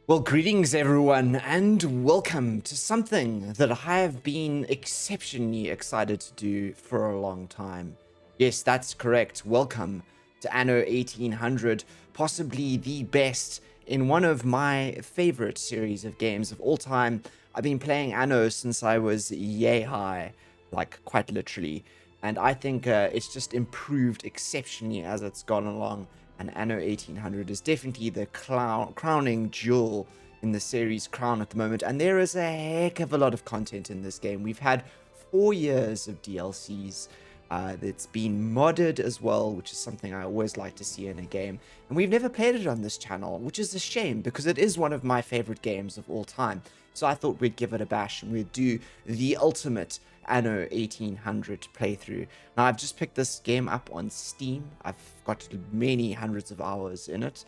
Well, greetings everyone, and welcome to something that I have been exceptionally excited to do for a long time. Yes, that's correct. Welcome to Anno 1800, possibly the best in one of my favorite series of games of all time. I've been playing Anno since I was yay high, like quite literally, and I think it's just improved exceptionally as it's gone along. And Anno 1800 is definitely the crowning jewel in the series crown at the moment. And there is a heck of a lot of content in this game. We've had 4 years of DLCs. That's been modded as well, which is something I always like to see in a game. And we've never played it on this channel, which is a shame because it is one of my favorite games of all time. So I thought we'd give it a bash and we'd do the ultimate Anno 1800 playthrough. Now, I've just picked this game up on Steam. I've got many hundreds of hours in it,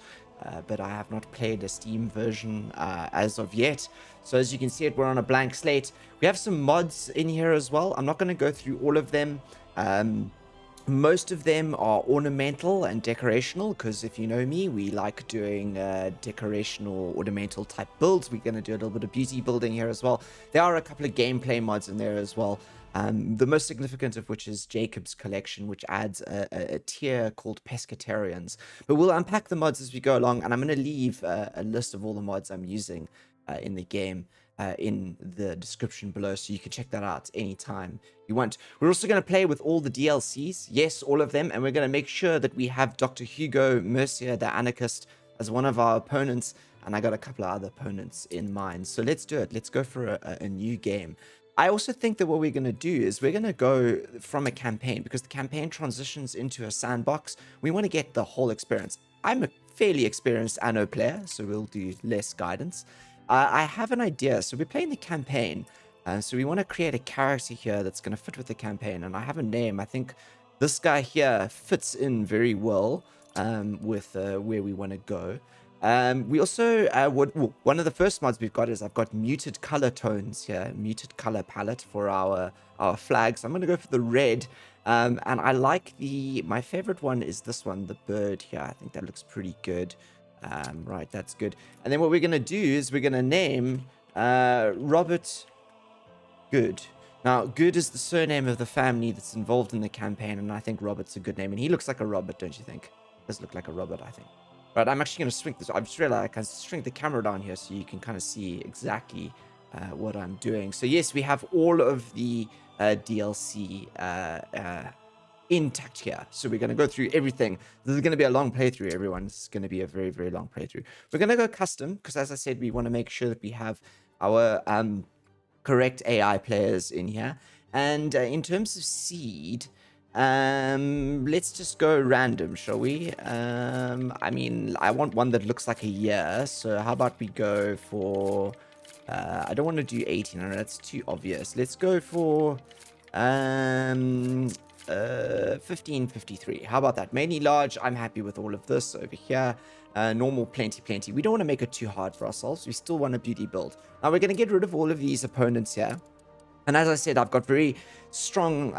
but I have not played a Steam version as of yet. So as you can see, we're on a blank slate. We have some mods in here as well. I'm not going to go through all of them. Most of them are ornamental and decorational, because if you know me, we like doing decorational ornamental type builds. We're going to do a little bit of beauty building here as well. There are a couple of gameplay mods in there as well. The most significant of which is Jacob's Collection, which adds a tier called Pescatarians. But we'll unpack the mods as we go along, and I'm going to leave a list of all the mods I'm using in the game in the description below, so you can check that out anytime you want. We're also going to play with all the DLCs, yes, all of them, and we're going to make sure that we have Dr. Hugo Mercier, the anarchist, as one of our opponents, and I got a couple of other opponents in mind. So let's do it. Let's go for a new game. I also think that what we're going to do is we're going to go from a campaign, because the campaign transitions into a sandbox. We want to get the whole experience. I'm a fairly experienced Anno player, so we'll do less guidance. I have an idea. So we're playing the campaign. So we want to create a character here that's going to fit with the campaign. And I have a name. I think this guy here fits in very well with where we want to go. We also, one of the first mods we've got is I've got muted color tones here, muted color palette for our flags. I'm going to go for the red. And I like my favorite one is this one, the bird here. I think that looks pretty good. Right, that's good. And then what we're going to do is we're going to name Robert Good. Now, Good is the surname of the family that's involved in the campaign, and I think Robert's a good name. And he looks like a Robert, don't you think? Does look like a Robert, I think. Right, I'm actually going to shrink this. I've just realized I can shrink the camera down here so you can kind of see exactly what I'm doing. So yes, we have all of the DLC intact here. So we're going to go through everything. This is going to be a long playthrough, everyone. This is going to be a very, very long playthrough. We're going to go custom because, as I said, we want to make sure that we have our correct AI players in here. And in terms of seed, let's just go random, shall we? I mean, I want one that looks like a year. So how about we go for... I don't want to do 1800. That's too obvious. Let's go for... 1553. How about that? Mainly large. I'm happy with all of this over here. Normal, plenty. We don't want to make it too hard for ourselves. We still want a beauty build. Now we're going to get rid of all of these opponents here. And as I said, I've got very strong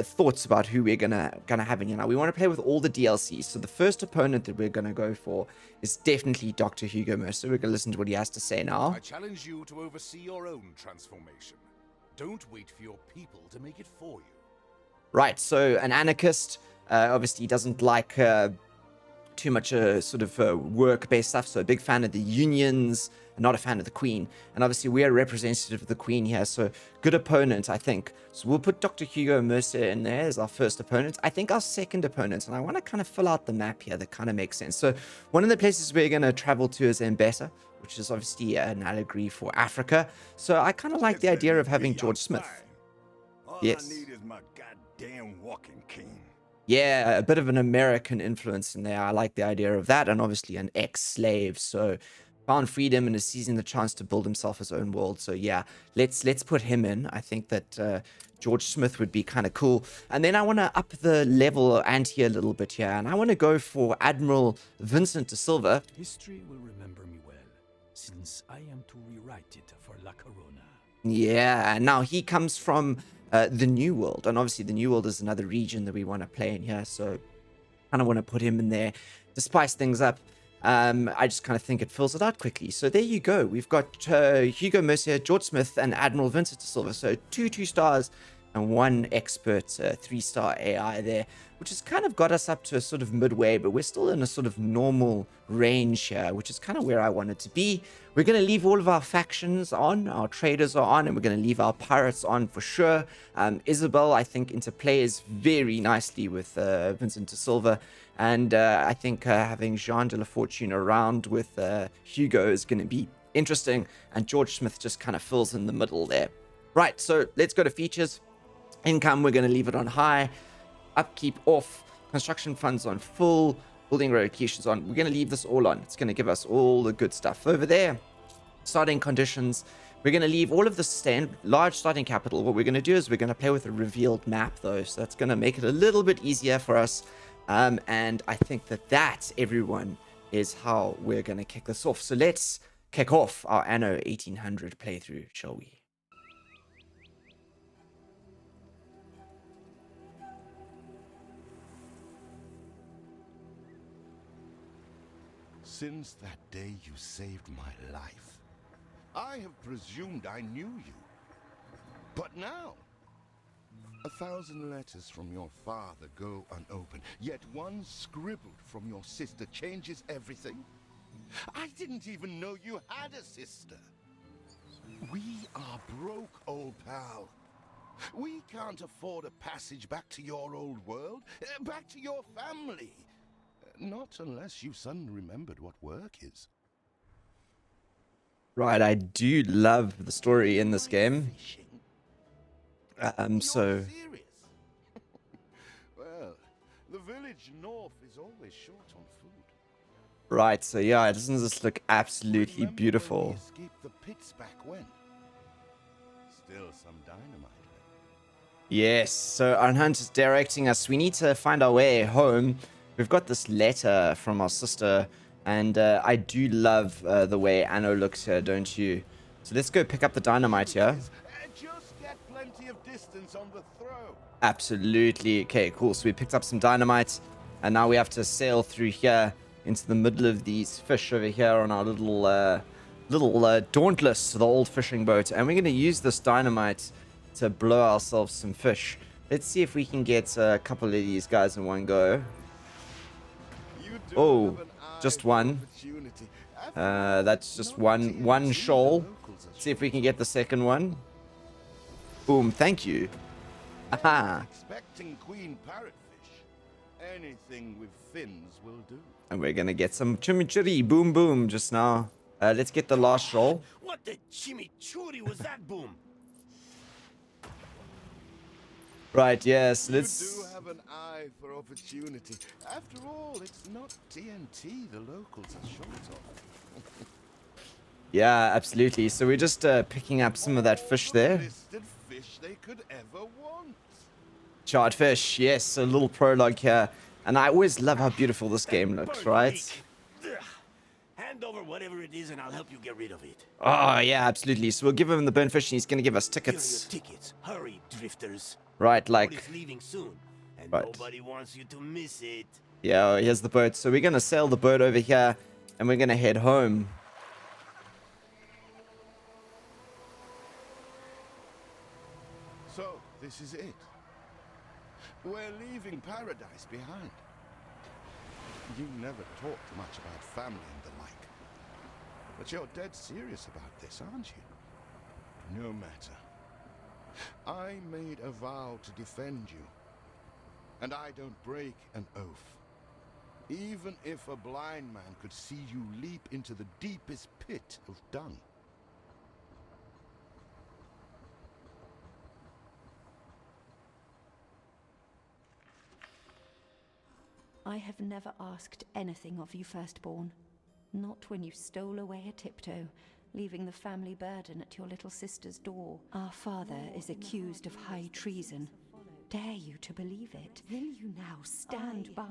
thoughts about who we're gonna have in here. Now we want to play with all the DLCs. So the first opponent that we're gonna go for is definitely Dr. Hugo Mercier. We're gonna listen to what he has to say now. I challenge you to oversee your own transformation. Don't wait for your people to make it for you. Right, so an anarchist, obviously doesn't like too much sort of work-based stuff, so a big fan of the unions, not a fan of the Queen. And obviously we are a representative of the Queen here, so good opponent, I think. So we'll put Dr. Hugo Mercier in there as our first opponent. I think our second opponent, and I want to kind of fill out the map here, that kind of makes sense. So one of the places we're going to travel to is Mbesa, which is obviously an allegory for Africa. So I kind of like the idea of having George Smith. Yes. All I need is my goddamn walking cane. Yeah, a bit of an American influence in there. I like the idea of that, and obviously an ex-slave, so found freedom and is seizing the chance to build himself his own world. So yeah, let's put him in. I think that George Smith would be kind of cool. And then I want to up the level ante a little bit here, and I want to go for Admiral Vincent de Silva. History will remember me well, since I am to rewrite it for La Corona. Yeah, now he comes from the New World, and obviously the New World is another region that we want to play in here, so kind of want to put him in there to spice things up. I just kind of think it fills it out quickly. So there you go. We've got Hugo Mercier, George Smith, and Admiral Vincent de Silva. So two stars and one expert 3-star AI there, which has kind of got us up to a sort of midway, but we're still in a sort of normal range here, which is kind of where I wanted to be. We're going to leave all of our factions on, our traders are on, and we're going to leave our pirates on for sure. Isabel, I think, interplays very nicely with Vincent de Silva, and I think having Jean de la Fortune around with Hugo is going to be interesting, and George Smith just kind of fills in the middle there. Right, so let's go to features. Income, we're going to leave it on high. Upkeep off. Construction funds on full. Building relocations on. We're going to leave this all on. It's going to give us all the good stuff. Over there, starting conditions. We're going to leave all of the large starting capital. What we're going to do is we're going to play with a revealed map, though. So that's going to make it a little bit easier for us. And I think that, everyone, is how we're going to kick this off. So let's kick off our Anno 1800 playthrough, shall we? Since that day you saved my life, I have presumed I knew you. But now, 1,000 letters from your father go unopened, yet one scribbled from your sister changes everything. I didn't even know you had a sister. We are broke, old pal. We can't afford a passage back to your old world, back to your family. Not unless you suddenly remembered what work is. Right, I do love the story in this game. You're So serious? Well, the village north is always short on food. right, so yeah, doesn't this look absolutely Remember when beautiful? we escaped the pits back when? Still some dynamite left. Yes, so Arnhunt is directing us. We need to find our way home. We've got this letter from our sister, and I do love the way Anno looks here, don't you? So let's go pick up the dynamite here. Just get plenty of distance on the throw. Absolutely. Okay, cool. So we picked up some dynamite, and now we have to sail through here into the middle of these fish over here on our little Dauntless, the old fishing boat, and we're going to use this dynamite to blow ourselves some fish. Let's see if we can get a couple of these guys in one go. You do Oh, have an eye just for one. opportunity. After all, That's just not one TNT, shoal. the locals are See if we can get the second one. Boom, thank you. Aha. expecting queen parrotfish. Anything with fins will do. And we're gonna get some chimichurri. Boom, boom, just now. Let's get the last shoal. What the chimichurri was that, Boom? Right, yes, You let's... do have an eye for opportunity. After all, it's not TNT the locals are short of. Yeah, absolutely. So we're just picking up some of that fish there. Listed fish they could ever want. Charred fish, yes, a little prologue here. And I always love how beautiful this game looks, right? Ugh. Hand over whatever it is and I'll help you get rid of it. Oh, yeah, absolutely. So we'll give him the burnt fish and he's gonna give us Here are your tickets. tickets. Hurry, drifters. Right, Boat like... is leaving soon, and Right. nobody wants you to miss it. Yeah, here's the boat. So we're gonna sail the boat over here and we're gonna head home. So, this is it. We're leaving paradise behind. You never talked much about family and the like. But you're dead serious about this, aren't you? No matter. I made a vow to defend you. And I don't break an oath. Even if a blind man could see you leap into the deepest pit of dung. I have never asked anything of you, firstborn. Not when you stole away a tiptoe, leaving the family burden at your little sister's door. Our father is accused of high treason. Dare you to believe it? Will you now stand by,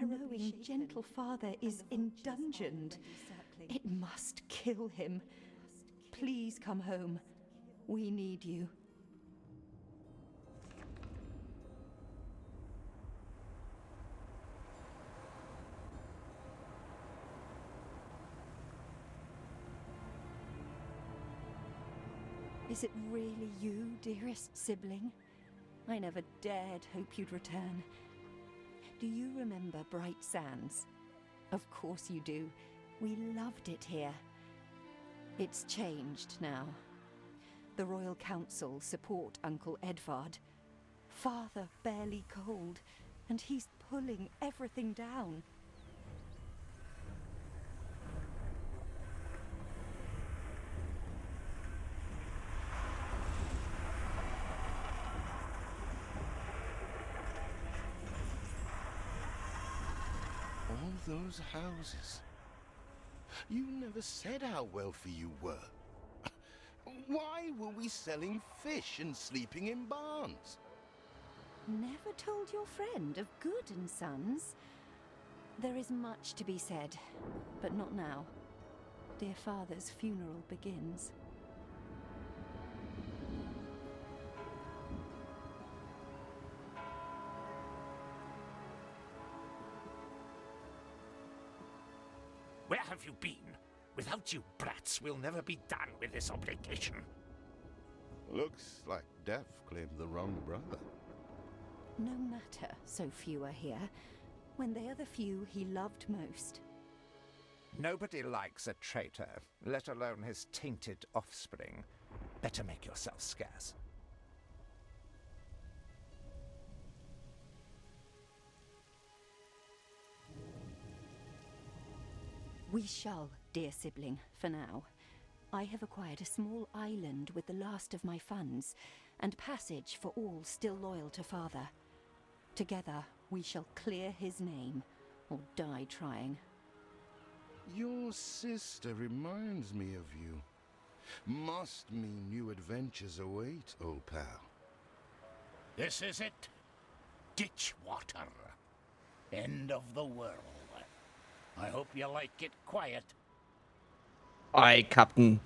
knowing gentle father is indungeoned? It must kill him. Please come home. We need you. Is it really you, dearest sibling? I never dared hope you'd return. Do you remember Bright Sands? Of course you do. We loved it here. It's changed now. The Royal Council support Uncle Edvard. Father barely cold, and he's pulling everything down. All those houses. You never said how wealthy you were. Why were we selling fish and sleeping in barns? Never told your friend of Good and Sons? There is much to be said, but not now. Dear father's funeral begins. Where have you been? Without you brats, we'll never be done with this obligation. Looks like Death claimed the wrong brother. No matter so few are here, when they are the few he loved most. Nobody likes a traitor, let alone his tainted offspring. Better make yourself scarce. We shall, dear sibling, for now. I have acquired a small island with the last of my funds, and passage for all still loyal to father. Together, we shall clear his name, or die trying. Your sister reminds me of you. Must mean new adventures await, old pal. This is it. Ditch water. End of the world. I hope you like it quiet. Aye, Captain.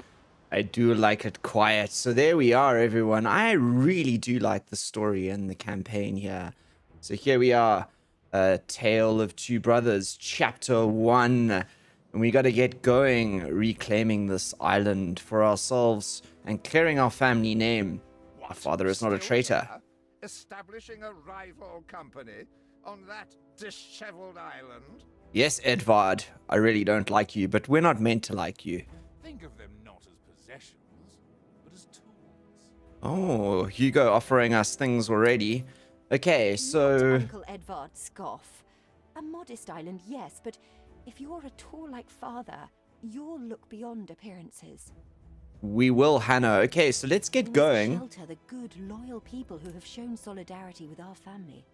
I do like it quiet. So there we are, everyone. I really do like the story and the campaign here. So here we are. Tale of Two Brothers, Chapter 1. And we got to get going, reclaiming this island for ourselves and clearing our family name. Our father is not a Still traitor. there? Establishing a rival company on that disheveled island? Yes, Edvard. I really don't like you, but we're not meant to like you. Think of them not as possessions, but as tools. Oh, Hugo offering us things already. Okay, so... Not Uncle Edvard scoff. A modest island, yes, but if you're at all like father, you'll look beyond appearances. We will, Hannah. Okay, so let's get We must going. shelter the good, loyal people who have shown solidarity with our family.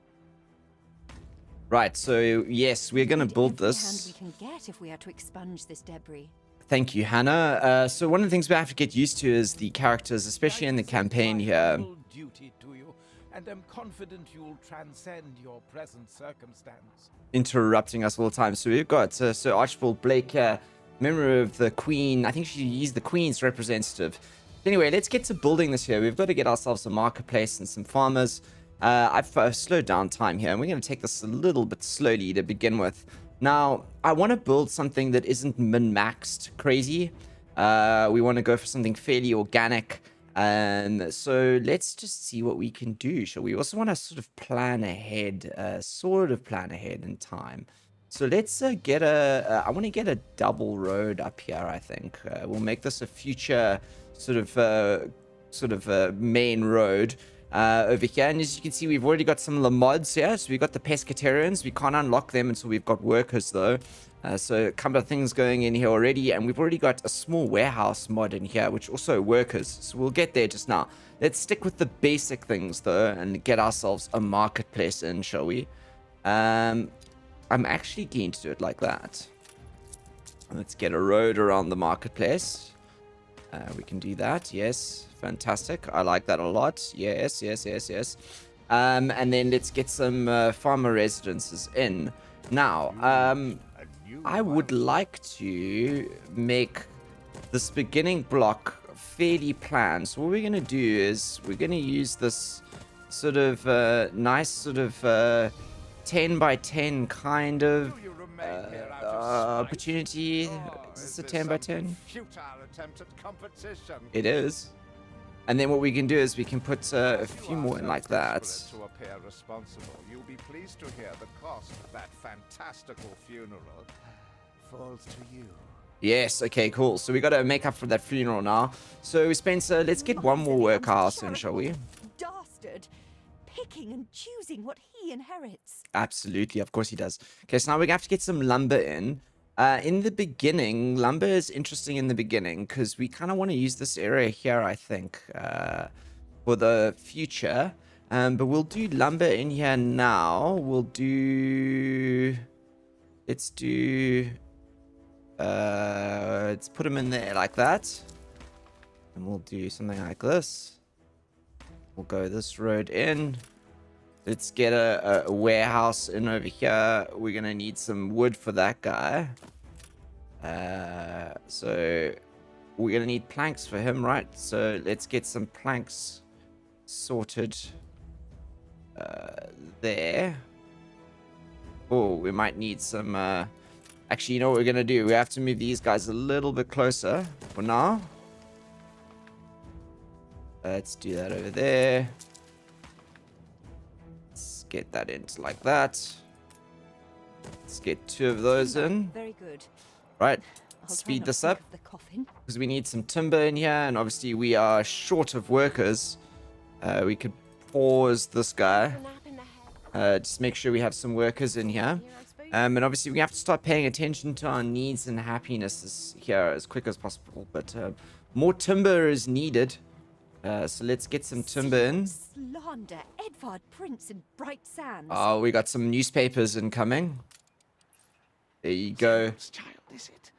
Right, so yes, we're going to Need build every this. hand we can get if we are to expunge this debris. Thank you, Hannah. So one of the things we have to get used to is the characters, especially in the campaign here. Duty to you, and am confident you'll transcend your present circumstance. Interrupting us all the time. So we've got Sir Archibald Blake here, member of the Queen. I think he's the Queen's representative. Anyway, let's get to building this here. We've got to get ourselves a marketplace and some farmers. I've slowed down time here, and we're going to take this a little bit slowly to begin with. Now, I want to build something that isn't min-maxed crazy. We want to go for something fairly organic. And so let's just see what we can do, shall we? Also want to sort of plan ahead in time. So let's get I want to get a double road up here, I think. We'll make this a future sort of main road. Over here, and as you can see, we've already got some of the mods here. So we've got the pescatarians. We can't unlock them until we've got workers, though. So a couple of things going in here already, and we've already got a small warehouse mod in here, which also workers. So we'll get there just now. Let's stick with the basic things, though, and get ourselves a marketplace in, shall we? I'm actually keen to do it like that. Let's get a road around the marketplace. We can do that, yes. Fantastic. I like that a lot. Yes. And then let's get some farmer residences in. Now, I would like to make this beginning block fairly planned. So what we're going to do is we're going to use this sort of nice sort of 10 by 10 kind of opportunity. Is this a 10 by 10? Futile attempt at competition. It is. And then what we can do is we can put a As few you more are in so like that. desperate to appear responsible, you'll be pleased to hear the cost of that fantastical funeral falls to you. Yes, okay, cool. So we got to make up for that funeral now. So Spencer, let's get one more Miserly, workhouse in, shall we? Dastard, picking and choosing what he inherits. Absolutely, of course he does. Okay, so now we have to get some lumber in. In the beginning, lumber is interesting in the beginning because we kind of want to use this area here, I think, for the future. But we'll do lumber in here now. We'll do... Let's do... let's put them in there like that. And we'll do something like this. We'll go this road in. Let's get a warehouse in over here. We're going to need some wood for that guy. So we're going to need planks for him, right? So let's get some planks sorted there. Oh, we might need some... Actually, you know what we're going to do? We have to move these guys a little bit closer for now. Let's do that over there. Let's get that into like that. Let's get 2 of those in. Very good. Right. I'll try Speed not this to up think of the coffin. because we need some timber in here, and obviously we are short of workers. We could pause this guy. Just make sure we have some workers in here. And obviously we have to start paying attention to our needs and happinesses here as quick as possible. But more timber is needed. So let's get some timber in. Slander, Edvard Prince and Bright Sands. Oh, we got some newspapers incoming. There you go. Silence, child, is it?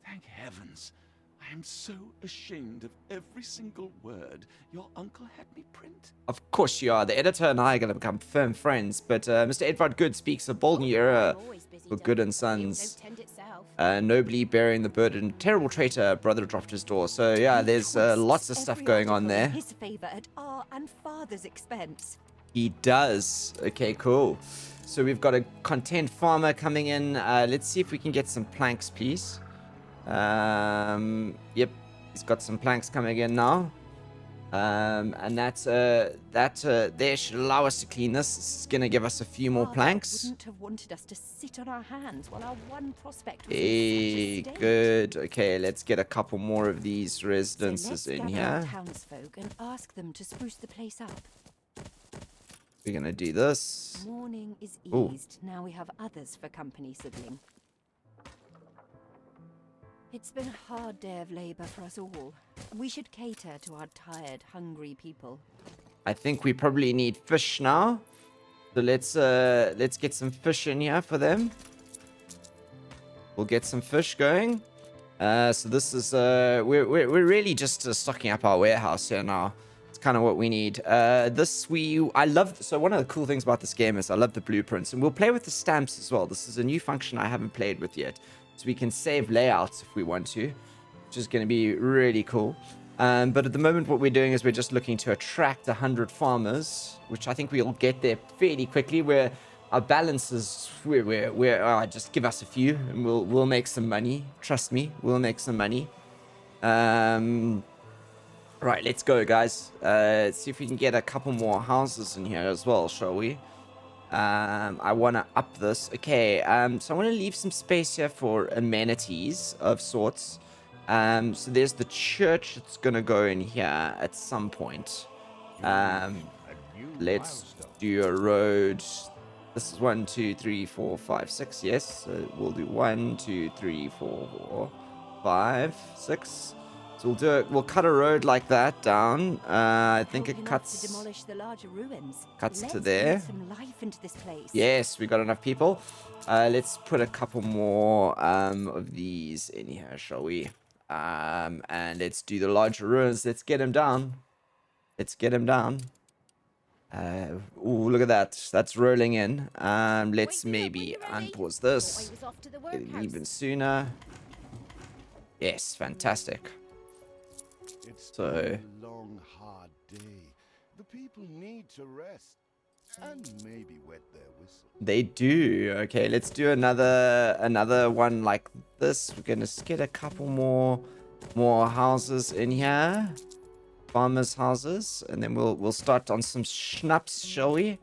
Thank heavens. I am so ashamed of every single word your uncle had me print. Of course you are. The editor and I are going to become firm friends. But Mr. Edvard Good speaks a bold new era for Good and Sons. Nobly bearing the burden. Terrible traitor, brother dropped his door. So yeah, there's lots of stuff going on there. His favor at our and father's expense. He does. Okay, cool. So we've got a content farmer coming in. Let's see if we can get some planks, please. Yep, he's got some planks coming in now. And that there should allow us to clean this. It's gonna give us a few more Father planks. Wouldn't have wanted us to sit on our hands while our one prospect was Hey, in such a state. good. Okay, let's get a couple more of these So residences let's in gather our here. townsfolk and ask them to spruce the place up. We're gonna do this. Mourning is Ooh. eased. Now we have others for company, sibling. It's been a hard day of labor for us all. We should cater to our tired, hungry people. I think we probably need fish now. So let's get some fish in here for them. We'll get some fish going. So this is we're really just stocking up our warehouse here now. It's kind of what we need. I love. So one of the cool things about this game is I love the blueprints, and we'll play with the stamps as well. This is a new function I haven't played with yet, so we can save layouts if we want to, which is going to be really cool. But at the moment, what we're doing is we're just looking to attract 100 farmers, which I think we'll get there fairly quickly. Where our balance is, we're just give us a few, and we'll make some money. Trust me, we'll make some money. Right, let's go, guys. Let's see if we can get a couple more houses in here as well, shall we? I want to up this. Okay, so I want to leave some space here for amenities of sorts. So there's the church that's going to go in here at some point. Let's do a road. This is 1, 2, 3, 4, 5, 6. Yes, so we'll do 1, 2, 3, 4, 5, 6. So we'll do it. We'll cut a road like that down. I think it Enough cuts. to demolish the larger ruins. Cuts to Let's there. breathe some life into this place. Yes, we got enough people. Let's put a couple more of these in here, shall we? And let's do the larger ruins. Let's get him down. Let's get him down. Ooh, look at that. That's rolling in. Let's maybe unpause this. Get it even sooner. Yes, fantastic. It's So- been a long, hard day. The people need to rest and maybe wet their whistle. They do. Okay, let's do another one like this. We're gonna get a couple more houses in here. farmers' houses, and then we'll start on some schnapps, shall we?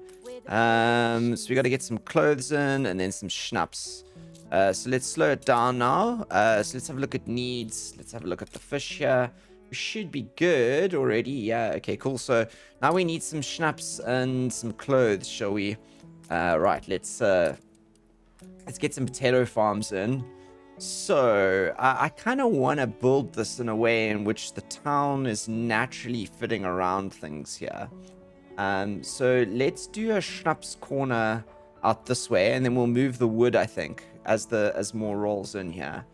So we got to get some clothes in, and then some schnapps. So let's slow it down now. So let's have a look at needs. Let's have a look at the fish here. We should be good already. Yeah, okay, cool. So now we need some schnapps and some clothes, shall we? Right, let's get some potato farms in. So I kind of want to build this in a way in which the town is naturally fitting around things here. So let's do a schnapps corner out this way, and then we'll move the wood, I think, as more rolls in here.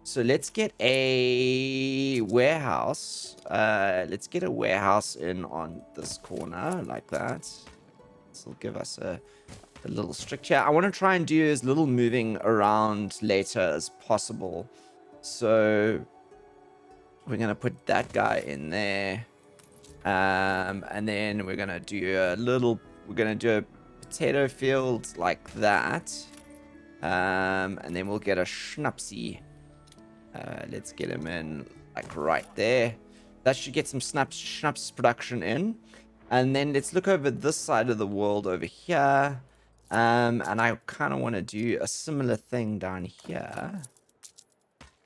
So let's get a warehouse. Let's get a warehouse in on this corner like that. This will give us a little structure. I want to try and do as little moving around later as possible. So we're going to put that guy in there. And then we're going to do a potato field like that. And then we'll get a schnapsy. Let's get him in like right there. That should get some schnapps production in. And then let's look over this side of the world over here. And I kind of want to do a similar thing down here.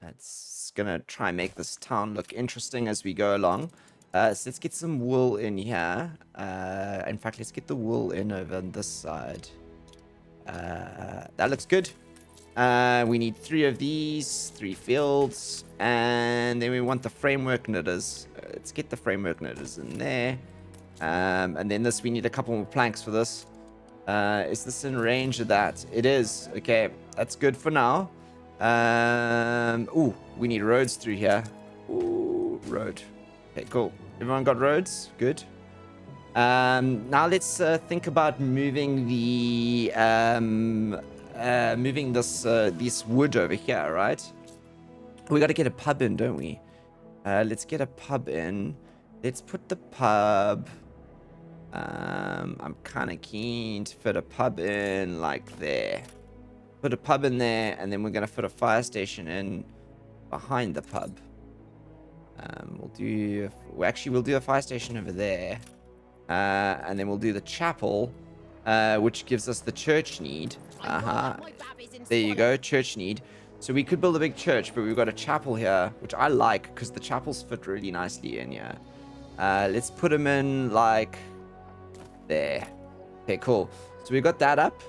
That's going to try and make this town look interesting as we go along. So let's get some wool in here. In fact, let's get the wool in over on this side. That looks good. We need 3 of these, 3 fields. And then we want the framework knitters. Let's get the framework knitters in there. And then we need a couple more planks for this. Is this in range of that? It is. Okay, that's good for now. Ooh, we need roads through here. Ooh, road. Okay, cool. Everyone got roads? Good. Now let's think about moving the this wood over here, right? We got to get a pub in, don't we? Let's get a pub in. Let's put the pub. I'm kind of keen to fit a pub in like there. Put a pub in there, and then we're gonna put a fire station in behind the pub. We'll do a fire station over there, and then we'll do the chapel, which gives us the church need. There you go, church need. So we could build a big church, but we've got a chapel here, which I like because the chapels fit really nicely in here. Let's put them in like there. Okay, cool. So we got that up.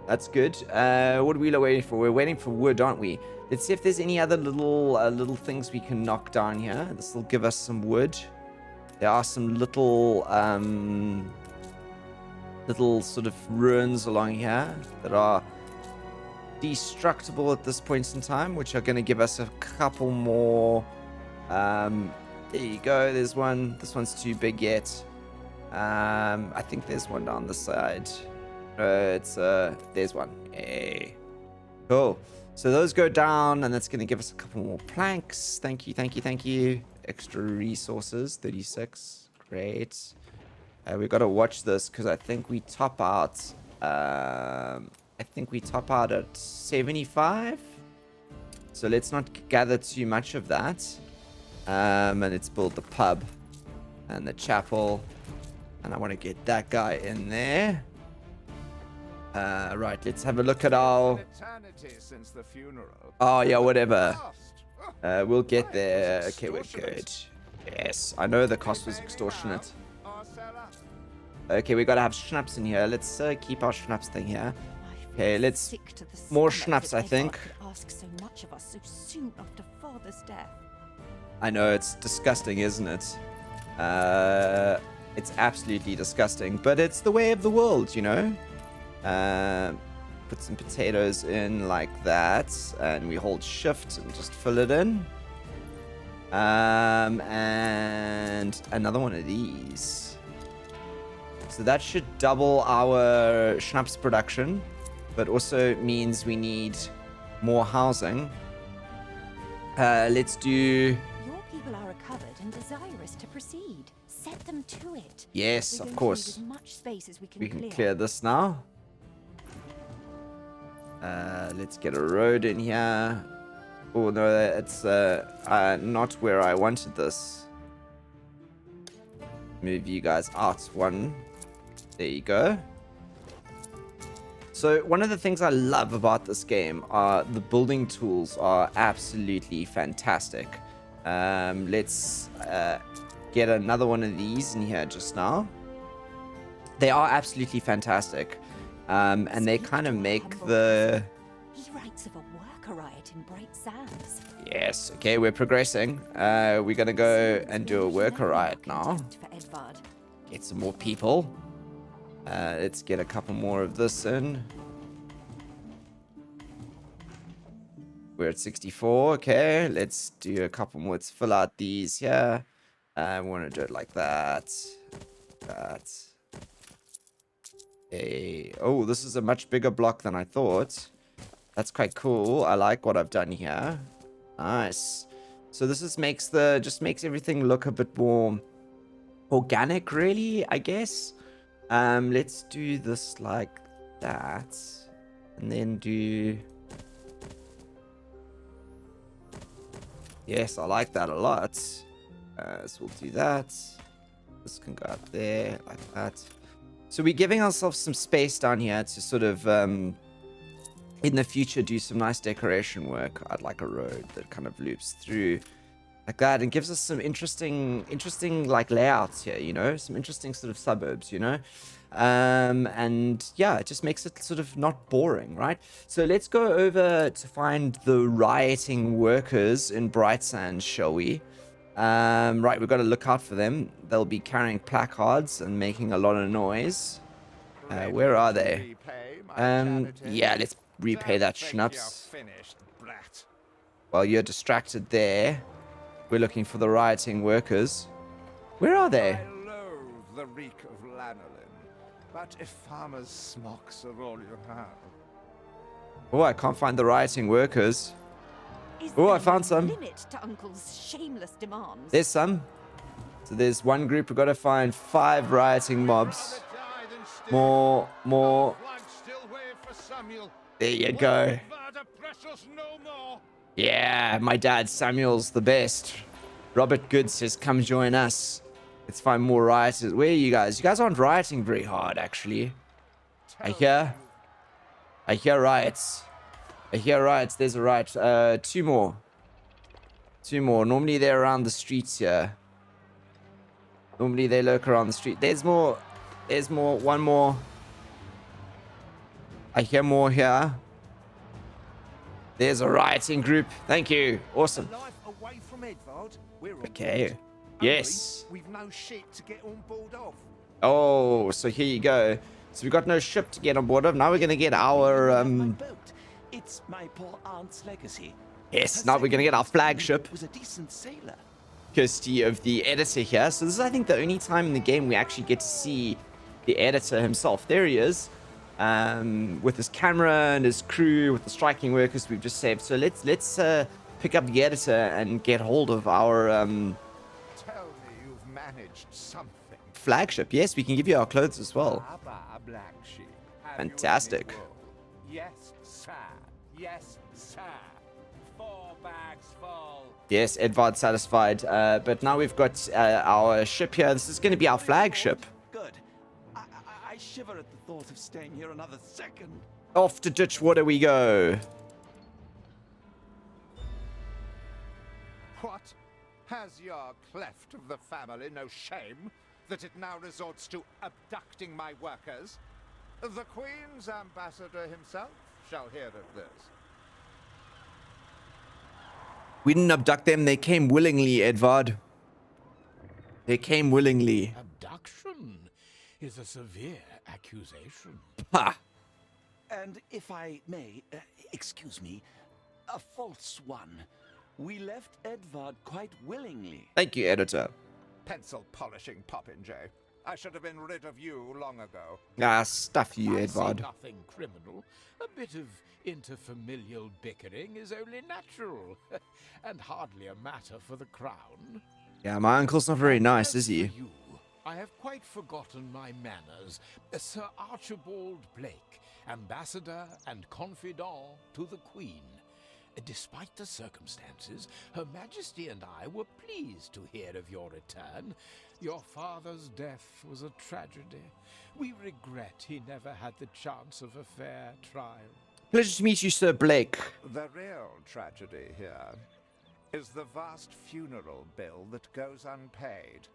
That's good. What are we waiting for? We're waiting for wood, aren't we? Let's see if there's any other little things we can knock down here. This will give us some wood. There are some little sort of ruins along here that are destructible at this point in time, which are going to give us a couple more. There you go. There's one. This one's too big yet. I think there's one down the side. There's one. Hey. Cool. So those go down, and that's going to give us a couple more planks. Thank you. Extra resources, 36. Great. We've got to watch this because I think we top out. I think we top out at 75. So let's not gather too much of that. And let's build the pub and the chapel. And I want to get that guy in there. Right, let's have a look at our... Since the funeral. Oh, yeah, whatever. We'll get there. Okay, we're good. Yes, I know the cost was extortionate. Okay, we got to have schnapps in here. Let's keep our schnapps thing here. Okay, let's... More schnapps, I think. Ask so much of us so soon after father's death. I know, it's disgusting, isn't it? It's absolutely disgusting, but it's the way of the world, you know? Put some potatoes in like that, and we hold shift and just fill it in. And another one of these. So that should double our schnapps production, but also means we need more housing. Let's do... Your people are recovered and desirous to proceed. Set them to it. Yes, of course. As much space as we can clear this now. Let's get a road in here. Oh no, it's not where I wanted this. move you guys out one. There you go. So one of the things I love about this game are the building tools are absolutely fantastic. Let's get another one of these in here just now. They are absolutely fantastic. And they kind of make the... He writes of a worker riot in Bright Sands. Yes, okay, we're progressing. We're going to go and do a worker riot now. Get some more people. Let's get a couple more of this in. We're at 64. Okay, let's do a couple more. Let's fill out these here. I want to do it like that. That. Okay. Oh, this is a much bigger block than I thought. That's quite cool. I like what I've done here. Nice. So this just makes everything look a bit more organic, really, I guess. Let's do this like that, and then do... Yes, I like that a lot. So we'll do that. This can go up there like that. So we're giving ourselves some space down here to sort of, in the future, do some nice decoration work. I'd like a road that kind of loops through like that and gives us some interesting like layouts here, you know, some interesting sort of suburbs, you know. And yeah, it just makes it sort of not boring, right? So let's go over to find the rioting workers in Bright Sands, shall we? Right, we've got to look out for them. They'll be carrying placards and making a lot of noise. Where are they? Yeah, let's repay that schnapps. While you're distracted there, we're looking for the rioting workers. Where are they? I loathe the reek of lanolin, but if farmers' smocks are all you have... Oh, I can't find the rioting workers. Oh, I found some. Limit to Uncle's shameless demands. There's some. So there's one group. We've got to find 5 rioting mobs. More. There you go. Yeah, my dad Samuel's the best. Robert Good says, come join us. Let's find more rioters. Where are you guys? You guys aren't rioting very hard, actually. I hear riots. There's a riot. 2 more. Normally they're around the streets here. Normally they lurk around the street. There's more. One more. I hear more here. There's a rioting group. Thank you. Awesome. Okay. Yes. We've no ship to get on board of. Oh, so here you go. So we've got no ship to get on board of. Now we're going to get our... It's my poor aunt's legacy. Yes, now we're going to get our flagship. Was a decent sailor. Courtesy of the editor here. So this is, I think, the only time in the game we actually get to see the editor himself. There he is. With his camera and his crew, with the striking workers we've just saved. So let's pick up the editor and get hold of our Tell me you've managed something. flagship. Yes, we can give you our clothes as well. Black sheep. Have Fantastic. you any wool? Yes, sir. Yes, sir. 4 bags full. Yes, Edvard satisfied. But now we've got our ship here. This is going to be our flagship. Good. I shiver at the thought of staying here another second. Off to Ditchwater we go. What? Has your cleft of the family no shame that it now resorts to abducting my workers? The Queen's ambassador himself shall hear of this. We didn't abduct them. They came willingly, Edvard. They came willingly. Abduction is a severe accusation. Ha! And if I may, excuse me, a false one. We left Edvard quite willingly. Thank you, editor. Pencil polishing popinjay. I should have been rid of you long ago. Ah, stuff you, I see Edvard. nothing criminal. A bit of interfamilial bickering is only natural, and hardly a matter for the crown. Yeah, my uncle's not very nice, As is he? for you, I have quite forgotten my manners. Sir Archibald Blake, ambassador and confidant to the Queen. Despite the circumstances, Her Majesty and I were pleased to hear of your return. Your father's death was a tragedy. We regret he never had the chance of a fair trial. Pleasure to meet you, Sir Blake. The real tragedy here is the vast funeral bill that goes unpaid,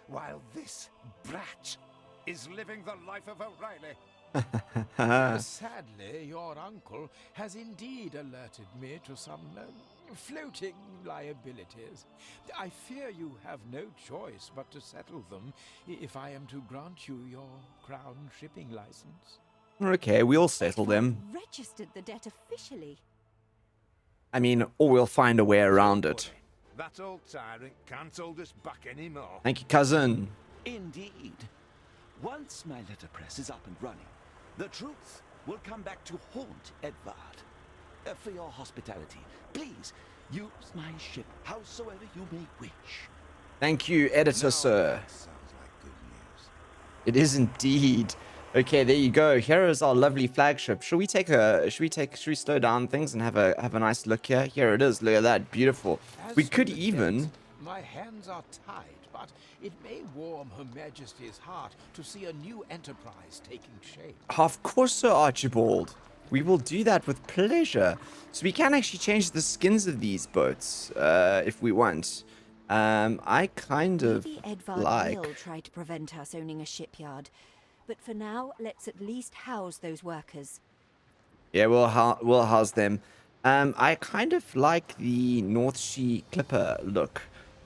while this brat is living the life of O'Reilly. Sadly, your uncle has indeed alerted me to some floating liabilities. I fear you have no choice but to settle them if I am to grant you your crown shipping license. Okay, we'll settle them. Registered the debt officially. I mean, or we'll find a way around it. That old tyrant can't hold us back anymore. Thank you, cousin. Indeed. Once my letterpress is up and running, the truth will come back to haunt Edvard. For your hospitality, please use my ship howsoever you may wish. Thank you, editor, sir. That sounds like good news. It is indeed. Okay, there you go. Here is our lovely flagship. Should we slow down things and have a nice look here? Here it is. Look at that. Beautiful. As We for could the even... debt, my hands are tied, but it may warm Her Majesty's heart to see a new enterprise taking shape. Of course, Sir Archibald. We will do that with pleasure. So we can actually change the skins of these boats if we want. I kind of Maybe Edvard like... will try to prevent us owning a shipyard. But for now, let's at least house those workers. Yeah, we'll house them. I kind of like the North Sea Clipper look.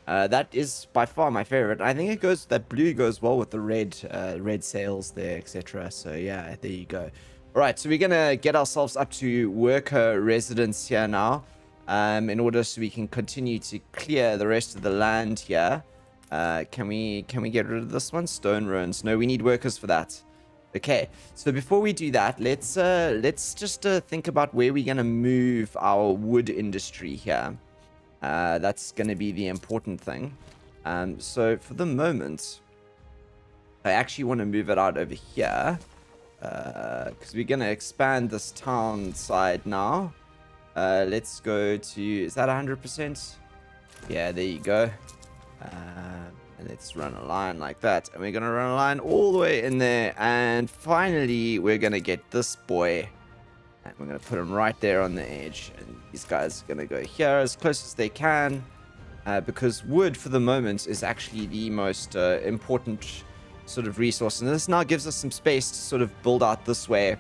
That is by far my favorite. I think that blue goes well with the red sails there, etc. So yeah, there you go. All right, so we're gonna get ourselves up to worker residence here now, in order so we can continue to clear the rest of the land here. Can we get rid of this one? Stone ruins. No, we need workers for that. Okay, so before we do that, let's just think about where we're gonna move our wood industry here. That's gonna be the important thing. So for the moment, I actually want to move it out over here, because we're gonna expand this town side now. Let's go to, is that 100%? Yeah, there you go. And let's run a line like that. And we're going to run a line all the way in there. And finally, we're going to get this boy. And we're going to put him right there on the edge. And these guys are going to go here as close as they can. Because wood, for the moment, is actually the most important sort of resource. And this now gives us some space to sort of build out this way.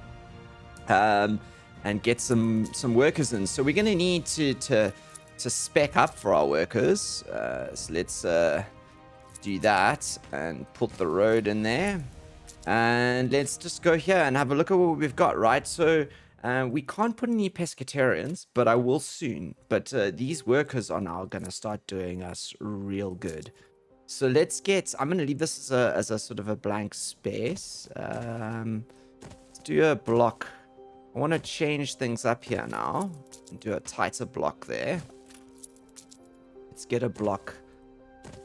And get some workers in. So we're going to need to spec up for our workers. So let's do that and put the road in there. And let's just go here and have a look at what we've got, right? So we can't put any pescatarians, but I will soon. But these workers are now going to start doing us real good. So let's get, I'm going to leave this as a sort of a blank space. Let's do a block. I want to change things up here now and do a tighter block there. Let's get a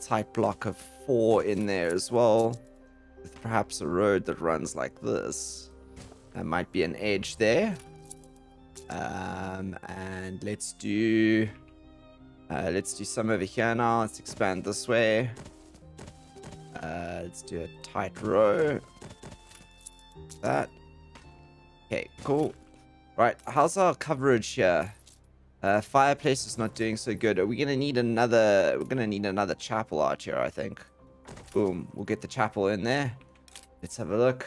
tight block of 4 in there as well, with perhaps a road that runs like this. There might be an edge there. And let's do some over here now. Let's expand this way. Let's do a tight row. That. Okay, cool. Right, how's our coverage here? Fireplace is not doing so good. Are we gonna need another? We're gonna need another chapel out here, I think. Boom. We'll get the chapel in there. Let's have a look.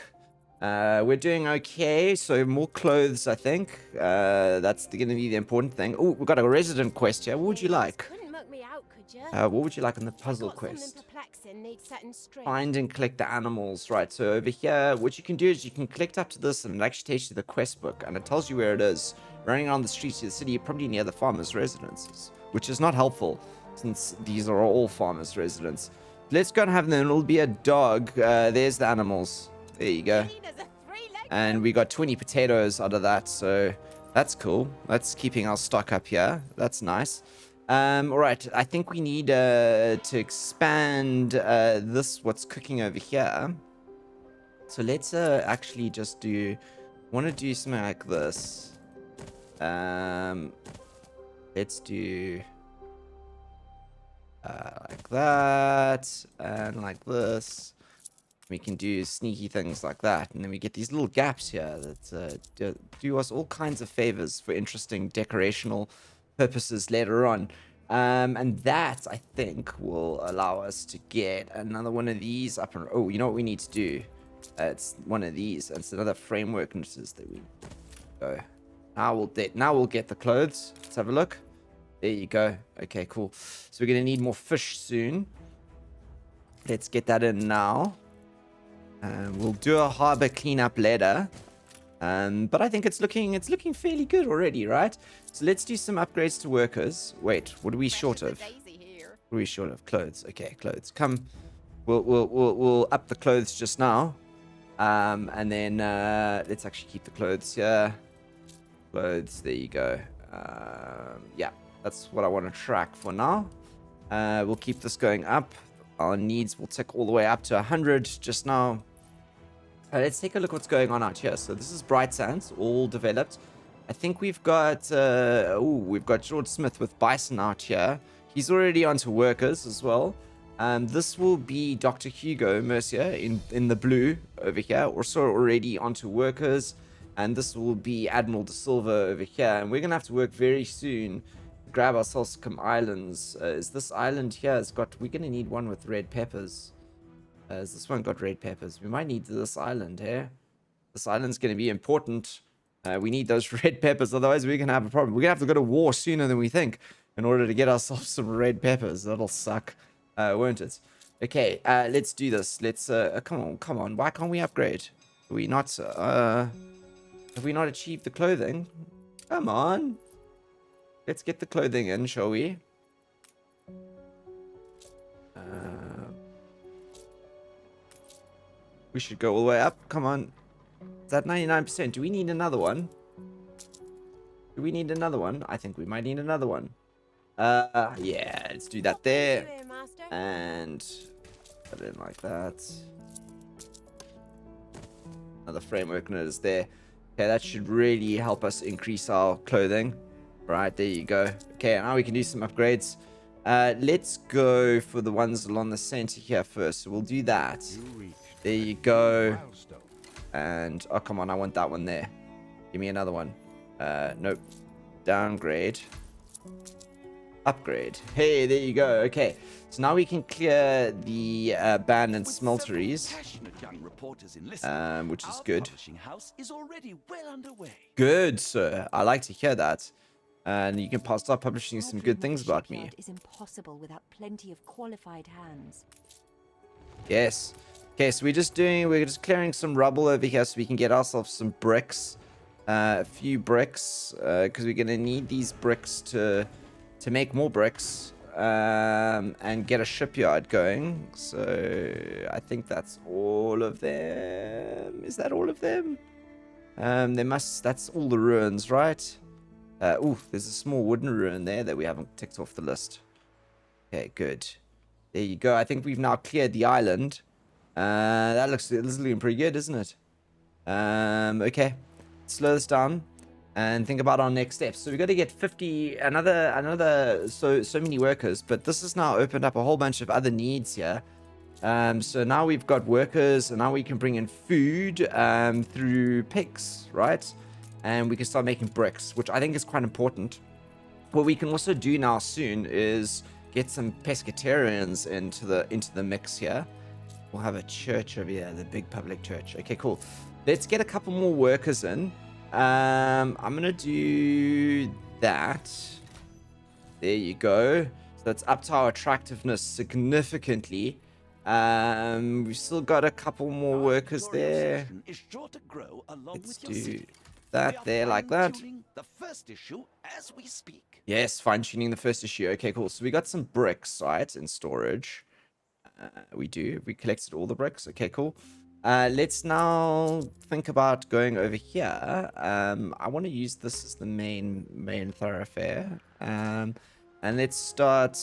We're doing okay. So more clothes, I think. That's gonna be the important thing. Oh, we've got a resident quest here. What would you like? Couldn't muck me out, could you? What would you like on the puzzle Got something quest? perplexing, needs setting straight. Find and collect the animals. Right, so over here, what you can do is you can collect up to this and it actually takes you to the quest book and it tells you where it is. Running around the streets of the city, probably near the farmers' residences, which is not helpful since these are all farmers' residents. Let's go and have them. It'll be a dog. There's the animals. There you go. Clean as a three-legged And we got 20 potatoes out of that, so that's cool. That's keeping our stock up here. That's nice. All right, I think we need to expand this, what's cooking over here. So let's actually just want to do something like this. let's do like that and like this. We can do sneaky things like that, and then we get these little gaps here that do us all kinds of favors for interesting decorational purposes later on. And that, I think, will allow us to get another one of these up and... Oh, you know what we need to do? It's one of these. It's another framework notices that we go. Now we'll get the clothes. Let's have a look. There you go. Okay, cool. So we're going to need more fish soon. Let's get that in now. We'll do a harbor cleanup later. But I think it's looking fairly good already, right? So let's do some upgrades to workers. Wait, what are we short of? What are we short of? Clothes. Okay, clothes. Come. We'll up the clothes just now. And then let's actually keep the clothes here. Clothes, there you go. Yeah, that's what I want to track for now. We'll keep this going up. Our needs will tick all the way up to 100 just now. Let's take a look what's going on out here. So this is Bright Sands, all developed. I think we've got George Smith with Bison out here. He's already onto workers as well. This will be Dr. Hugo Mercier in the blue over here, also already onto workers. And this will be Admiral De Silva over here. And we're going to have to work very soon to grab ourselves some islands. Is this island here? We're going to need one with red peppers. Has this one got red peppers? We might need this island here. This island's going to be important. We need those red peppers, otherwise we're going to have a problem. We're going to have to go to war sooner than we think in order to get ourselves some red peppers. That'll suck, won't it? Okay, let's do this. Let's, come on. Why can't we upgrade? Have we not achieved the clothing? Come on. Let's get the clothing in, shall we? We should go all the way up. Come on. Is that 99%? Do we need another one? Do we need another one? I think we might need another one. Yeah, let's do that there. And put it in like that. Another framework notice there. Okay, that should really help us increase our clothing. Right, there you go. Okay, now we can do some upgrades. Let's go for the ones along the center here first. So we'll do that. There you go. And, oh, come on, I want that one there. Give me another one. Nope. Downgrade. Upgrade. Hey, there you go. Okay, so now we can clear the abandoned smelteries, which is good. Good, sir. I like to hear that. And you can start publishing some good things about me. Is impossible without plenty of qualified hands. Yes. Okay, so we're just clearing some rubble over here so we can get ourselves some bricks. A few bricks, because we're going to need these bricks to make more bricks, and get a shipyard going. So I think that's all of them. Is that all of them? That's all the ruins, right? Ooh, there's a small wooden ruin there that we haven't ticked off the list. Okay, good. There you go. I think we've now cleared the island. This is looking pretty good, isn't it? Okay. Slow this down and think about our next steps. So we got to get 50, so many workers, but this has now opened up a whole bunch of other needs here. So now we've got workers, and now we can bring in food through pigs, right? And we can start making bricks, which I think is quite important. What we can also do now soon is get some pescatarians into the mix here. We'll have a church over here, the big public church. Okay, cool. Let's get a couple more workers in. I'm gonna do that. There you go. So that's up to our attractiveness significantly. We've still got a couple more workers there. Let's do that there like that. The first issue as we speak. Yes, fine-tuning the first issue. Okay, cool. So we got some bricks, right, in storage. We do. We collected all the bricks. Okay, cool. Let's now think about going over here. I want to use this as the main thoroughfare. And let's start.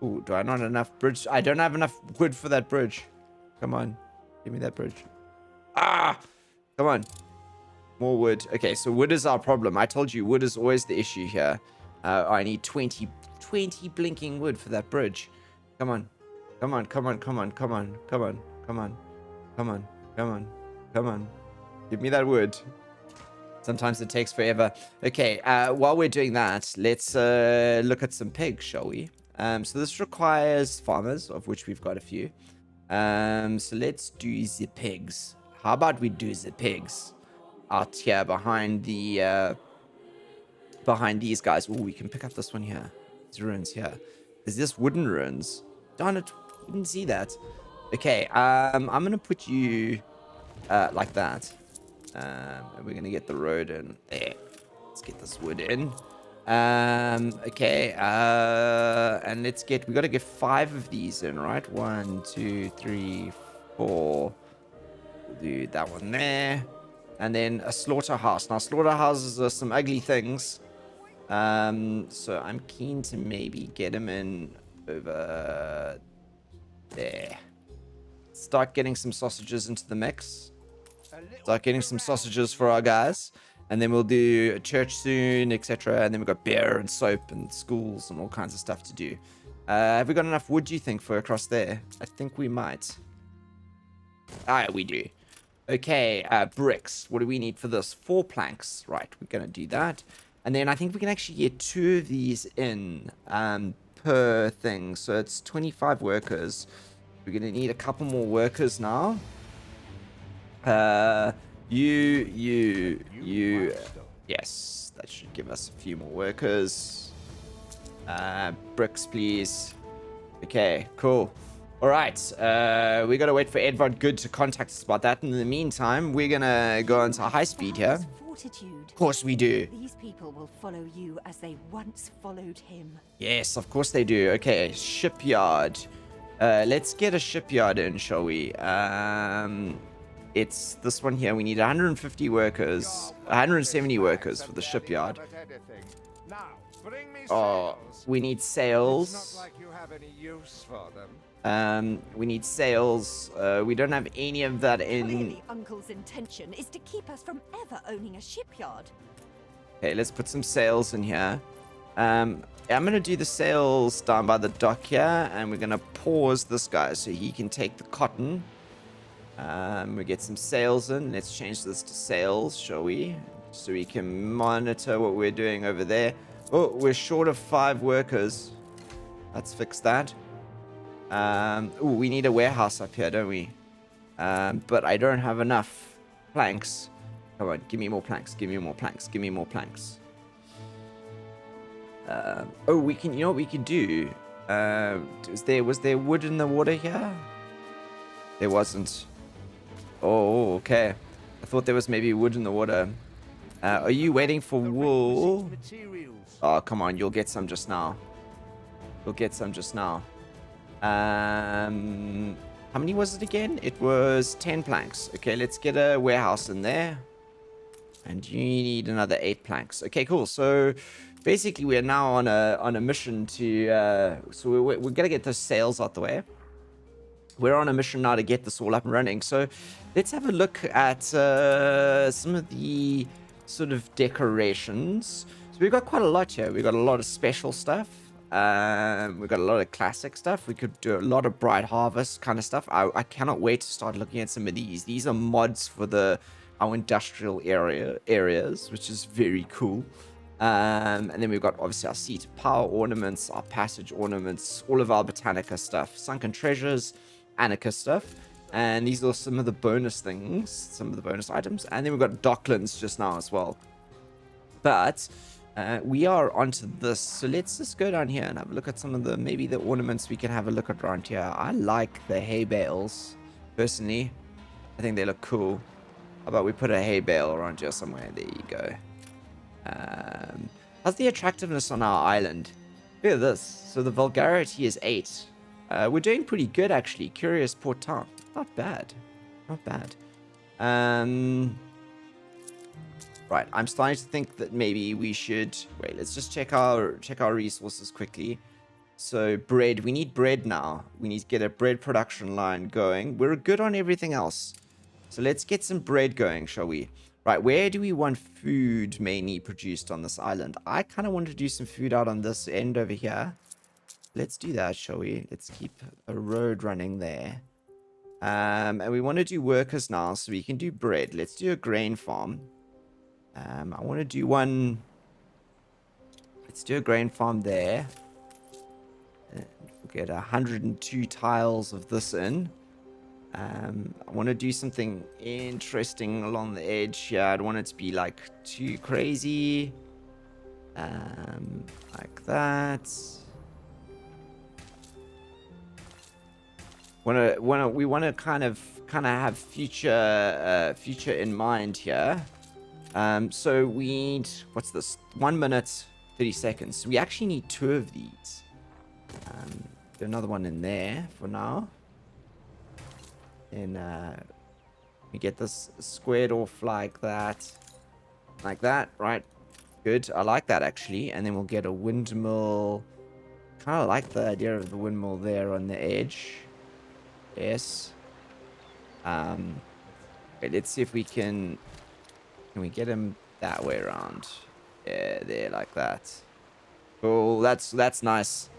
Ooh, do I not have enough bridge? I don't have enough wood for that bridge. Come on, give me that bridge. Ah, come on. More wood. Okay, so wood is our problem. I told you wood is always the issue here. I need 20 blinking wood for that bridge. Come on. Come on, come on, come on, come on, come on, come on, come on, come on, come on. Give me that wood. Sometimes it takes forever. Okay, while we're doing that, let's look at some pigs, shall we? So this requires farmers, of which we've got a few. So let's do the pigs. How about we do the pigs out here behind the behind these guys? Oh, we can pick up this one here. These ruins here. Is this wooden ruins? Darn it, didn't see that. Okay, I'm gonna put you like that. And we're gonna get the road in there. Let's get this wood in. Okay, and we gotta get 5 of these in, right? 1, 2, 3, 4. We'll do that one there. And then a slaughterhouse. Now, slaughterhouses are some ugly things. So I'm keen to maybe get them in over there. Start getting some sausages into the mix. Start getting some sausages for our guys. And then we'll do a church soon, etc. And then we've got beer and soap and schools and all kinds of stuff to do. Have we got enough wood, do you think, for across there? I think we might. Ah, we do. Okay, bricks. What do we need for this? 4 planks. Right, we're going to do that. And then I think we can actually get 2 of these in per thing. So it's 25 workers. We're going to need a couple more workers now. Yes, that should give us a few more workers. Bricks, please. Okay, cool. All right, we gotta wait for Edvard Good to contact us about that. In the meantime, we're gonna go into high speed here. Fortitude. Of course we do. These people will follow you as they once followed him. Yes, of course they do. Okay, shipyard. Let's get a shipyard in, shall we? It's this one here. We need 150 workers, 170 workers for the shipyard. Now, bring me Oh, sails. we need It's sails. not like you have any use for them. We need sails. We don't have any of that in. Clearly, Uncle's intention is to keep us from ever owning a shipyard. Okay, let's put some sails in here. I'm gonna do the sails down by the dock here, and we're gonna pause this guy so he can take the cotton. We get some sails in. Let's change this to sails, shall we? So we can monitor what we're doing over there. Oh, we're short of 5 workers. Let's fix that. Oh, we need a warehouse up here, don't we? But I don't have enough planks. Come on, give me more planks. Give me more planks. Give me more planks. Oh, we can. You know what we can do? Was there wood in the water here? There wasn't. Oh, okay. I thought there was maybe wood in the water. Are you waiting for wool? Oh, come on. You'll get some just now. You'll get some just now. How many was it again? It was 10 planks. Okay, let's get a warehouse in there. And you need another 8 planks. Okay, cool. So basically, we're now on a mission to. So we're gonna get those sails out the way. We're on a mission now to get this all up and running. So let's have a look at some of the sort of decorations. So we've got quite a lot here. We've got a lot of special stuff. We've got a lot of classic stuff. We could do a lot of Bright Harvest kind of stuff. I cannot wait to start looking at some of these. These are mods for our industrial areas, which is very cool. And then we've got obviously our seat power ornaments, our passage ornaments, all of our Botanica stuff, sunken treasures, Anarcha stuff, and these are some of the bonus things, some of the bonus items. And then we've got docklands just now as well. But we are onto this, so let's just go down here and have a look at some of maybe the ornaments we can have a look at around here. I like the hay bales personally. I think they look cool. How about we put a hay bale around here somewhere? There you go. How's the attractiveness on our island? Look at this. So the vulgarity is 8. We're doing pretty good, actually. Curious Port Town. Not bad. Not bad. Right, I'm starting to think that maybe we should... Wait, let's just check our resources quickly. So, bread. We need bread now. We need to get a bread production line going. We're good on everything else. So let's get some bread going, shall we? Right, where do we want food mainly produced on this island? I kind of want to do some food out on this end over here. Let's do that, shall we? Let's keep a road running there. And we want to do workers now, so we can do bread. Let's do a grain farm. I want to do one... Let's do a grain farm there. We'll get 102 tiles of this in. I want to do something interesting along the edge here. I don't want it to be like too crazy. Like that. We want to kind of have future in mind here. So we need, what's this? 1 minute 30 seconds. So we actually need 2 of these. Do another one in there for now. And we get this squared off like that. Like that, right? Good. I like that actually. And then we'll get a windmill. Kind of like the idea of the windmill there on the edge. Yes. Wait, let's see if we can we get him that way around? Yeah, there, like that. Cool. That's nice.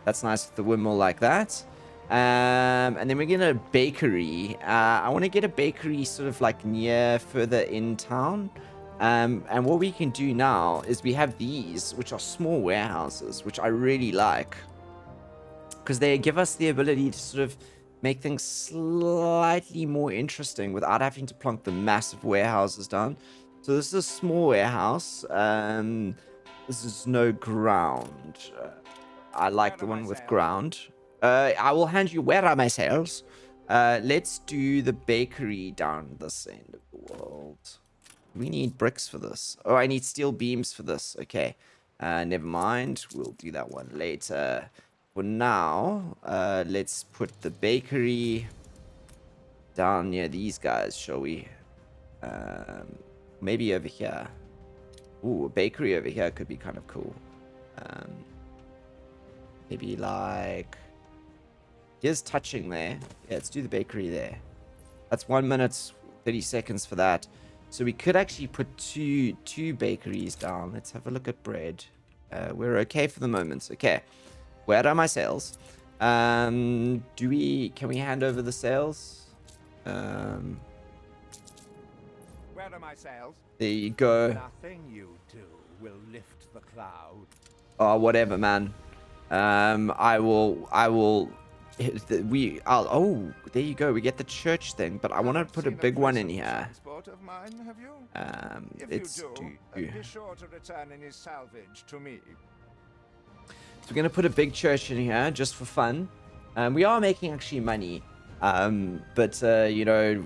That's nice with the windmill like that. And then we're gonna bakery. I want to get a bakery sort of like near further in town. And what we can do now is we have these, which are small warehouses, which I really like, because they give us the ability to sort of make things slightly more interesting without having to plonk the massive warehouses down. So this is a small warehouse. This is no ground. I like the one with ground. I will hand you, where are my sales? Let's do the bakery down this end of the world. We need bricks for this. Oh, I need steel beams for this. Okay. Never mind. We'll do that one later. For now, let's put the bakery down near these guys, shall we? Maybe over here. Ooh, a bakery over here could be kind of cool. Maybe like... Here's touching there. Yeah, let's do the bakery there. That's 1 minute, 30 seconds for that. So we could actually put two bakeries down. Let's have a look at bread. We're okay for the moment. Okay. Where are my sales? Can we hand over the sales? Where are my sails? There you go. Nothing you do will lift the cloud. Oh, whatever, man. I'll, oh, there you go. We get the church thing, but I want to put a big one in here. Transport of mine, have you? Let's If you do. be sure to return any salvage to me. So we're gonna put a big church in here just for fun. We are making actually money, but you know,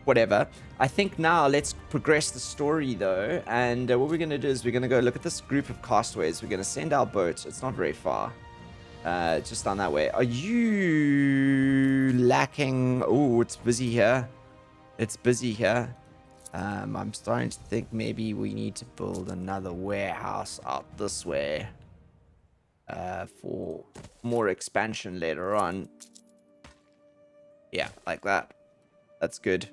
whatever. I think now let's progress the story though, and what we're gonna do is we're gonna go look at this group of castaways. We're gonna send our boat. It's not very far. Just down that way. Are you lacking? Oh, it's busy here. It's busy here. I'm starting to think maybe we need to build another warehouse out this way. For more expansion later on. Yeah, like that. That's good.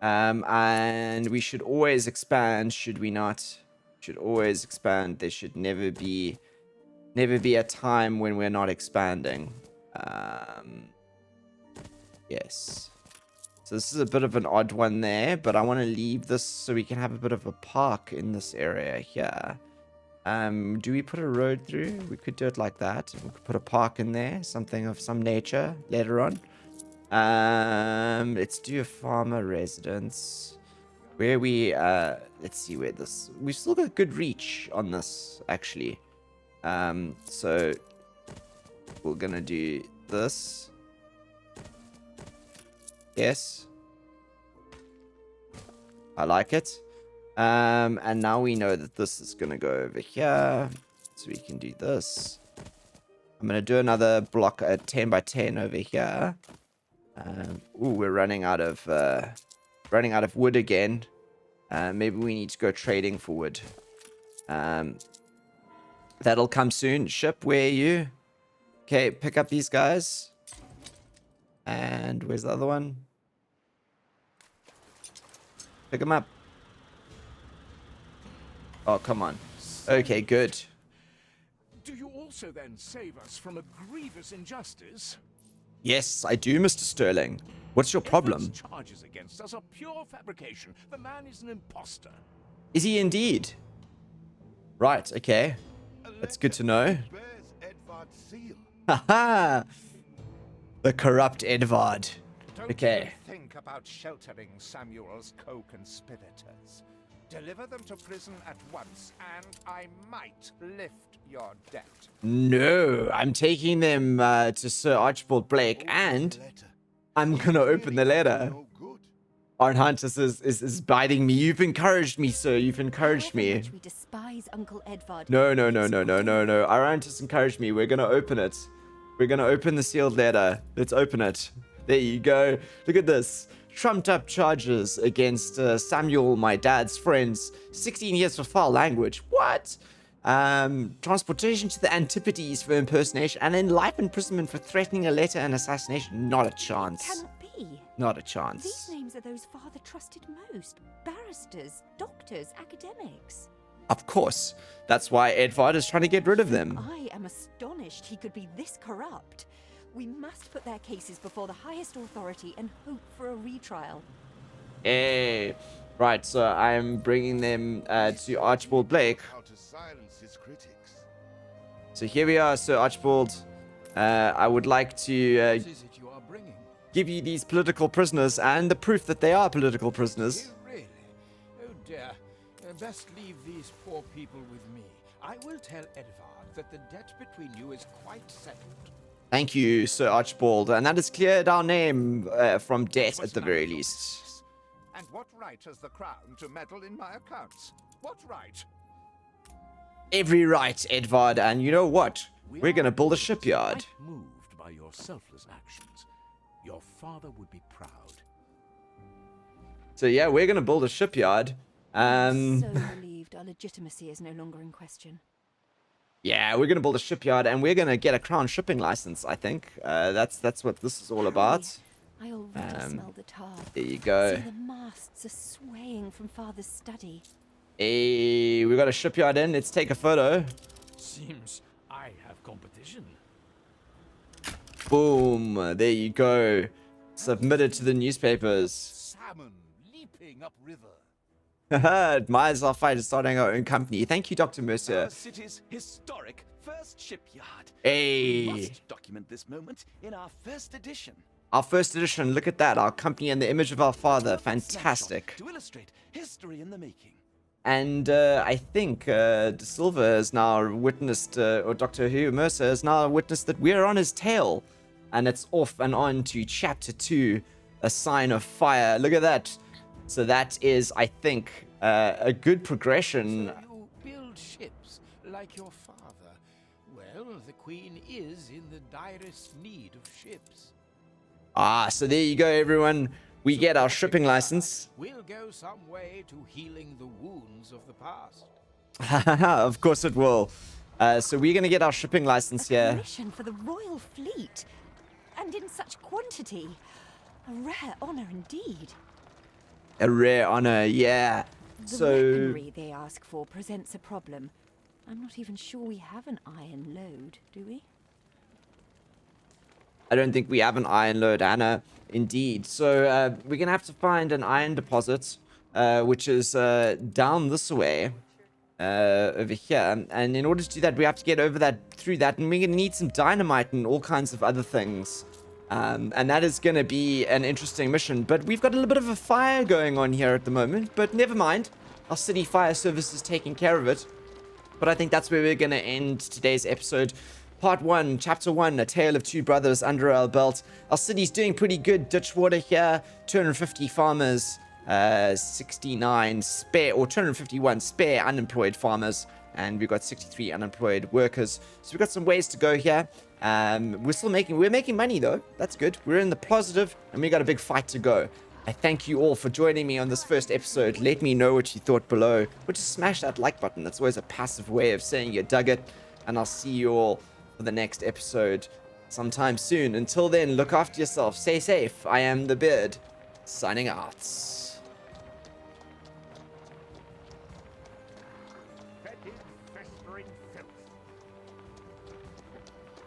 And we should always expand, should we not? Should always expand. There should never be a time when we're not expanding. Yes. So this is a bit of an odd one there, but I want to leave this so we can have a bit of a park in this area here. Do we put a road through? We could do it like that. We could put a park in there, something of some nature later on. Let's do a farmer residence. Where we, let's see where this, we've still got good reach on this, actually. So we're gonna do this. Yes. I like it. And now we know that this is gonna go over here, so we can do this. I'm gonna do another block at 10 by 10 over here. Ooh, we're running out of wood again. Maybe we need to go trading for wood. That'll come soon. Ship, where are you? Okay, pick up these guys. And where's the other one? Pick them up. Oh, come on. Okay, good. Do you also then save us from a grievous injustice? Yes, I do, Mr. Sterling. What's your problem? Edward's charges against us are pure fabrication. The man is an imposter. Is he indeed? Right, okay. That's good to know. Bears Edvard's seal. Haha! The corrupt Edvard. Don't Okay. even think about sheltering Samuel's co-conspirators. Deliver them to prison at once, and I might lift your debt. No, I'm taking them to Sir Archibald Blake, and Letter. I'm gonna open the letter. No good. Arnhuntus is biting me. You've encouraged me, sir. You've encouraged However me. much we despise Uncle Edvard. No. it's Arnhuntus encouraged me. We're gonna open it. We're gonna open the sealed letter. Let's open it. There you go. Look at this. Trumped up charges against Samuel, my dad's friends. 16 years for foul language. What? Transportation to the Antipodes for impersonation, and then life imprisonment for threatening a letter and assassination. Not a chance. Cannot be. Not a These chance. names are those father trusted most. Barristers, doctors, academics. Of course. That's why Edvard is trying to get rid of them. I am astonished he could be this corrupt. We must put their cases before the highest authority and hope for a retrial. Hey. Right, so I'm bringing them to Archibald Blake. How to silence his critics. So here we are, Sir Archibald. I would like to What is it you are bringing? give you these political prisoners and the proof that they are political prisoners. Really? Oh dear. Best leave these poor people with me. I will tell Edvard that the debt between you is quite settled. Thank you, Sir Archibald. And that has cleared our name from debt at Was the none very of your least. business. And what right has the Crown to meddle in my accounts? What right? Every right, Edvard. And you know what? We're going to build a shipyard. Quite moved by your selfless actions. Your father would be proud. So yeah, we're going to build a shipyard. So relieved our legitimacy is no longer in question. Yeah, we're going to build a shipyard and we're going to get a crown shipping license, I think. That's what this is all about. I already smell the tar. There you go. See, the masts are swaying from Father's study. Hey, we got a shipyard in. Let's take a photo. Seems I have competition. Boom. There you go. Submitted to the newspapers. Salmon leaping upriver. Haha, admires our fight of starting our own company. Thank you, Dr. Mercer. Our city's historic first shipyard. Hey. We must document this moment in our first edition. Our first edition. Look at that. Our company and the image of our father. Perfect snapshot Fantastic. To illustrate history in the making. And I think De Silva has now witnessed, or Dr. Hugh Mercer has now witnessed that we're on his tail. And it's off and on to chapter 2, A Sign of Fire. Look at that. So that is, I think, a good progression. So you build ships like your father. Well, the Queen is in the direst need of ships. Ah, so there you go, everyone. We get our shipping license. Will go some way to healing the wounds of the past. Of course it will. So we're going to get our shipping license A here. commission for the Royal Fleet. And in such quantity. A rare honor indeed. A rare honor, yeah. The So weaponry they ask for presents a problem. I'm not even sure we have an iron load, do we? I don't think we have an iron load, Anna. Indeed. So we're going to have to find an iron deposit, which is down this way. Over here. And in order to do that, we have to get through that. And we're going to need some dynamite and all kinds of other things. And that is going to be an interesting mission. But we've got a little bit of a fire going on here at the moment. But never mind. Our city fire service is taking care of it. But I think that's where we're going to end today's episode. Part 1, Chapter 1, A Tale of Two Brothers under our belt. Our city's doing pretty good. Ditchwater here. 250 farmers. 69 spare, or 251 spare unemployed farmers. And we've got 63 unemployed workers. So we've got some ways to go here. We're making money though. That's good. We're in the positive and we got a big fight to go. I thank you all for joining me on this first episode. Let me know what you thought below. Or just smash that like button. That's always a passive way of saying you dug it. And I'll see you all for the next episode sometime soon. Until then, look after yourself. Stay safe. I am the Beard, signing out.